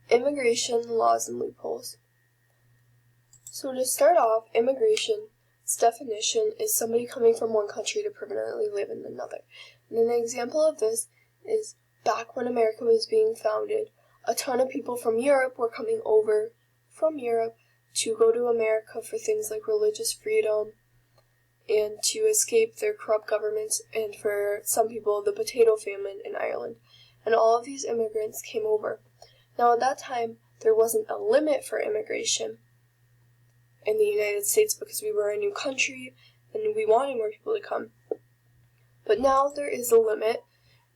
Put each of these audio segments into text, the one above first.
Immigration laws and loopholes. So to start off, immigration's definition is somebody coming from one country to permanently live in another. And an example of this is back when America was being founded, a ton of people from Europe were coming over from Europe to go to America for things like religious freedom and to escape their corrupt governments, and for some people, the potato famine in Ireland. And all of these immigrants came over. Now at that time, there wasn't a limit for immigration in the United States because we were a new country and we wanted more people to come. But now there is a limit,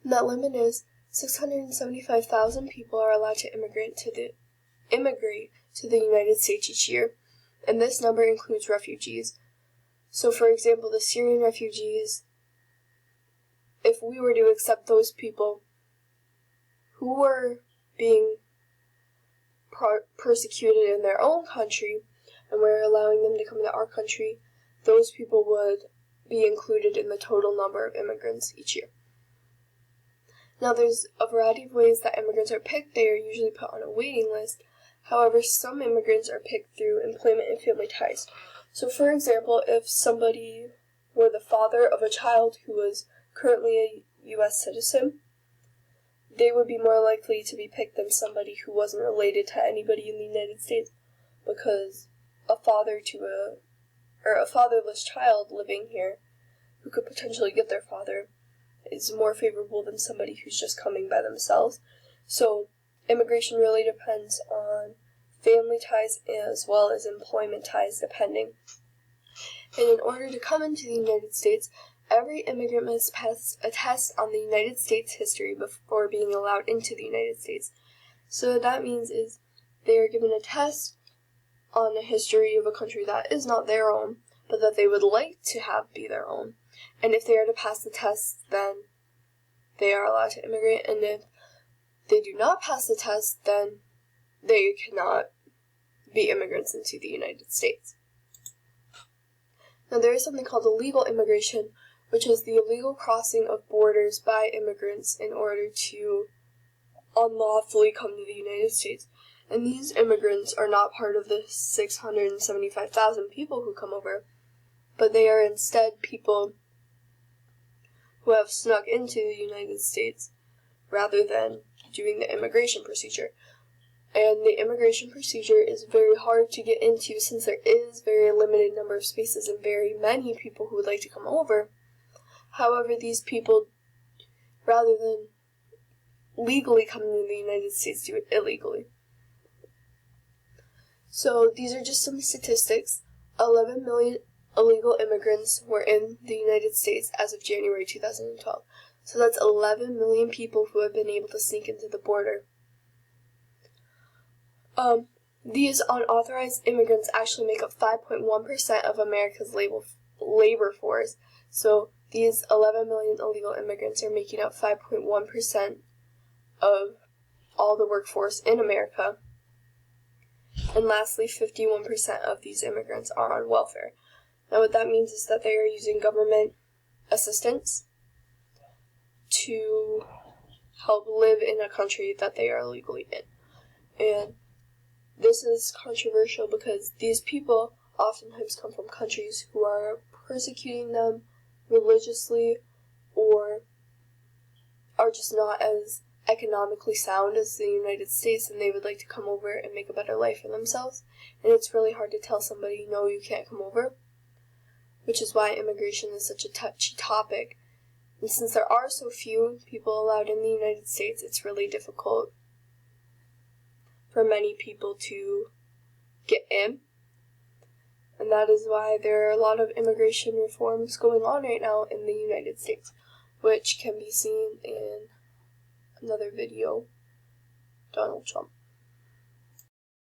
and that limit is 675,000 people are allowed to immigrate to the United States each year, and this number includes refugees. So for example, the Syrian refugees, if we were to accept those people who were being persecuted in their own country, and we're allowing them to come to our country, those people would be included in the total number of immigrants each year. Now there's a variety of ways that immigrants are picked. They are usually put on a waiting list. However, some immigrants are picked through employment and family ties. So for example, if somebody were the father of a child who was currently a U.S. citizen, they would be more likely to be picked than somebody who wasn't related to anybody in the United States, because a fatherless child living here who could potentially get their father is more favorable than somebody who's just coming by themselves. So immigration really depends on family ties as well as employment ties, depending. And in order to come into the United States, every immigrant must pass a test on the United States history before being allowed into the United States. So what that means is they are given a test on the history of a country that is not their own, but that they would like to have be their own. And if they are to pass the test, then they are allowed to immigrate. And if they do not pass the test, then they cannot be immigrants into the United States. Now there is something called illegal immigration, which is the illegal crossing of borders by immigrants in order to unlawfully come to the United States. And these immigrants are not part of the 675,000 people who come over, but they are instead people who have snuck into the United States rather than doing the immigration procedure. And the immigration procedure is very hard to get into since there is very limited number of spaces and very many people who would like to come over. However, these people, rather than legally coming to the United States, do it illegally. So these are just some statistics. 11 million illegal immigrants were in the United States as of January 2012. So that's 11 million people who have been able to sneak into the border. These unauthorized immigrants actually make up 5.1% of America's labor force. So these 11 million illegal immigrants are making up 5.1% of all the workforce in America. And lastly, 51% of these immigrants are on welfare. Now what that means is that they are using government assistance to help live in a country that they are legally in. And this is controversial because these people oftentimes come from countries who are persecuting them religiously or are just not as economically sound as the United States, and they would like to come over and make a better life for themselves. And it's really hard to tell somebody, no, you can't come over, which is why immigration is such a touchy topic. And since there are so few people allowed in the United States, it's really difficult for many people to get in. And that is why there are a lot of immigration reforms going on right now in the United States, which can be seen in another video, Donald Trump.